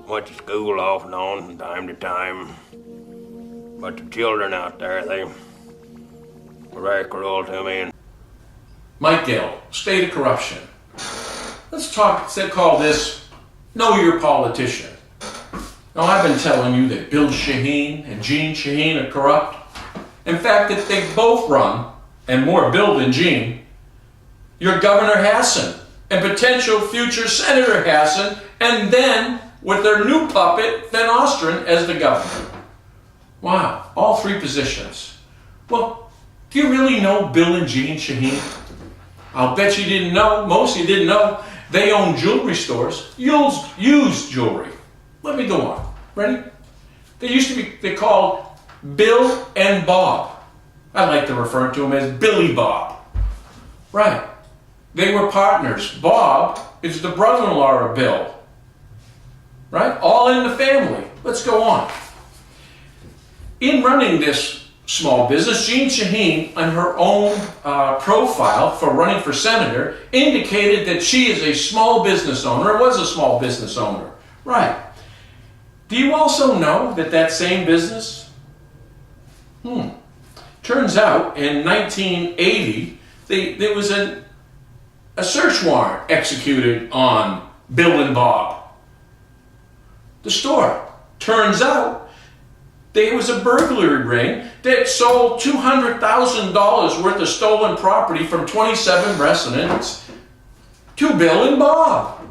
went to school off and on from time to time. But the children out there, they were very cruel to me. And Mike Gill, state of corruption. Let's call this Know Your Politician. Now, I've been telling you that Bill Shaheen and Jeanne Shaheen are corrupt. In fact, that they both run, and more Bill than Jeanne, your Governor Hassan and potential future Senator Hassan, and then with their new puppet, Van Ostrom, as the governor. Wow, all three positions. Well, do you really know Bill and Jeanne Shaheen? I'll bet you didn't know, most of you didn't know, they own jewelry stores, used jewelry. Let me go on. Ready? They used to be, they called Bill and Bob. I like to refer to him as Billy Bob. Right. They were partners. Bob is the brother-in-law of Bill. Right? All in the family. Let's go on. In running this small business, Jeanne Shaheen, on her own profile for running for senator, indicated that she is a small business owner, or was a small business owner. Right. Do you also know that that same business? Turns out in 1980, there was a search warrant executed on Bill and Bob. The store. Turns out there was a burglary ring that sold $200,000 worth of stolen property from 27 residents to Bill and Bob.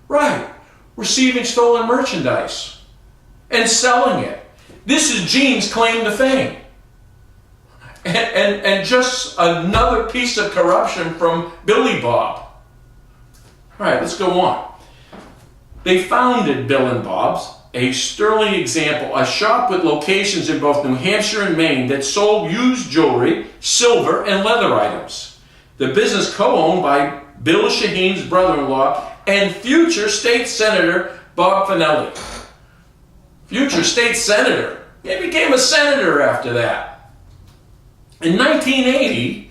Right. Receiving stolen merchandise and selling it. This is Jeanne's claim to fame. And just another piece of corruption from Billy Bob. All right, let's go on. They founded Bill and Bob's, a sterling example, a shop with locations in both New Hampshire and Maine that sold used jewelry, silver, and leather items. The business co-owned by Bill Shaheen's brother-in-law and future state senator Bob Fanelli. Future state senator. He became a senator after that. In 1980,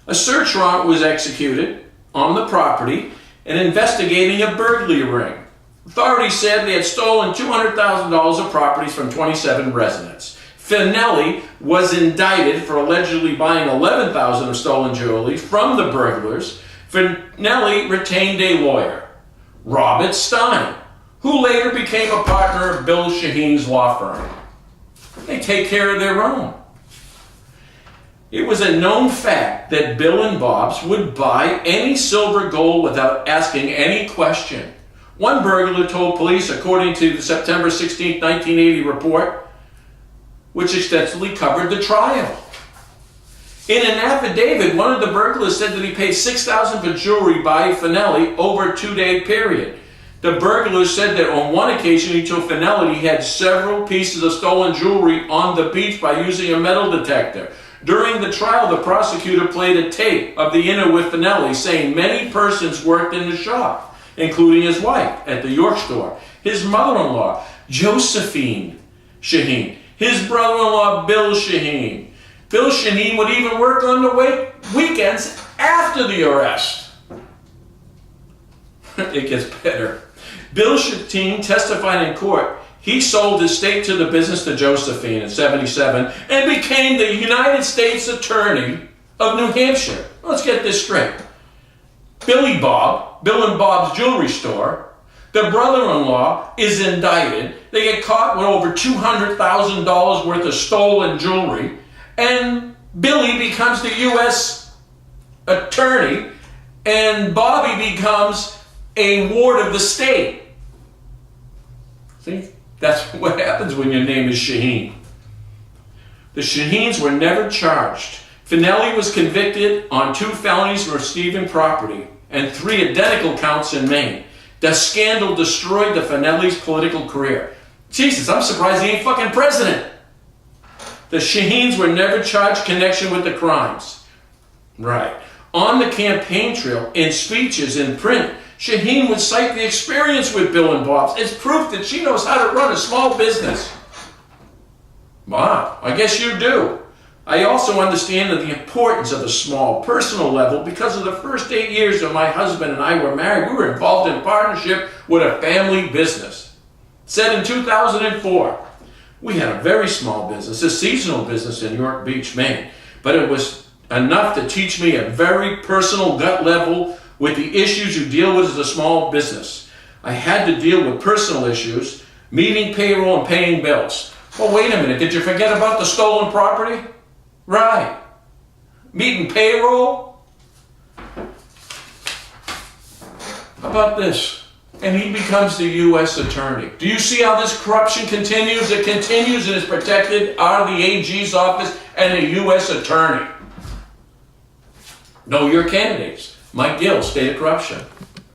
a search warrant was executed on the property and investigating a burglary ring. Authorities said they had stolen $200,000 of properties from 27 residents. Fanelli was indicted for allegedly buying $11,000 of stolen jewelry from the burglars. Fanelli retained a lawyer, Robert Stein, who later became a partner of Bill Shaheen's law firm. They take care of their own. It was a known fact that Bill and Bob's would buy any silver gold without asking any question. One burglar told police, according to the September 16, 1980 report, which extensively covered the trial. In an affidavit, one of the burglars said that he paid $6,000 for jewelry by Fanelli over a 2-day period. The burglar said that on one occasion he told Fanelli he had several pieces of stolen jewelry on the beach by using a metal detector. During the trial, the prosecutor played a tape of the interview with Fanelli saying many persons worked in the shop, including his wife at the York store, his mother-in-law, Josephine Shaheen, his brother-in-law, Bill Shaheen. Bill Shaheen would even work on the weekends after the arrest. It gets better. Bill Shaheen testified in court. He sold his stake to the business to Josephine in 1977 and became the United States Attorney of New Hampshire. Let's get this straight. Bill and Bob's jewelry store, the brother-in-law is indicted. They get caught with over $200,000 worth of stolen jewelry, and Billy becomes the U.S. Attorney, and Bobby becomes a ward of the state. See? That's what happens when your name is Shaheen. The Shaheens were never charged. Fanelli was convicted on 2 felonies for receiving property and 3 identical counts in Maine. The scandal destroyed the Fanelli's political career. Jesus, I'm surprised he ain't fucking president. The Shaheens were never charged in connection with the crimes. Right. On the campaign trail, in speeches, in print, Shaheen would cite the experience with Bill and Bob's as proof that she knows how to run a small business. Wow, I guess you do. I also understand the importance of the small personal level because of the first 8 years that my husband and I were married. We were involved in partnership with a family business. said in 2004, we had a very small business, a seasonal business in York Beach, Maine, but it was enough to teach me a very personal gut level with the issues you deal with as a small business. I had to deal with personal issues, meeting payroll and paying bills. Well, wait a minute, did you forget about the stolen property? Right. Meeting payroll? How about this? And he becomes the U.S. attorney. Do you see how this corruption continues? It continues and is protected out of the AG's office and the U.S. attorney. Know your candidates. Mike Gill, State of Corruption.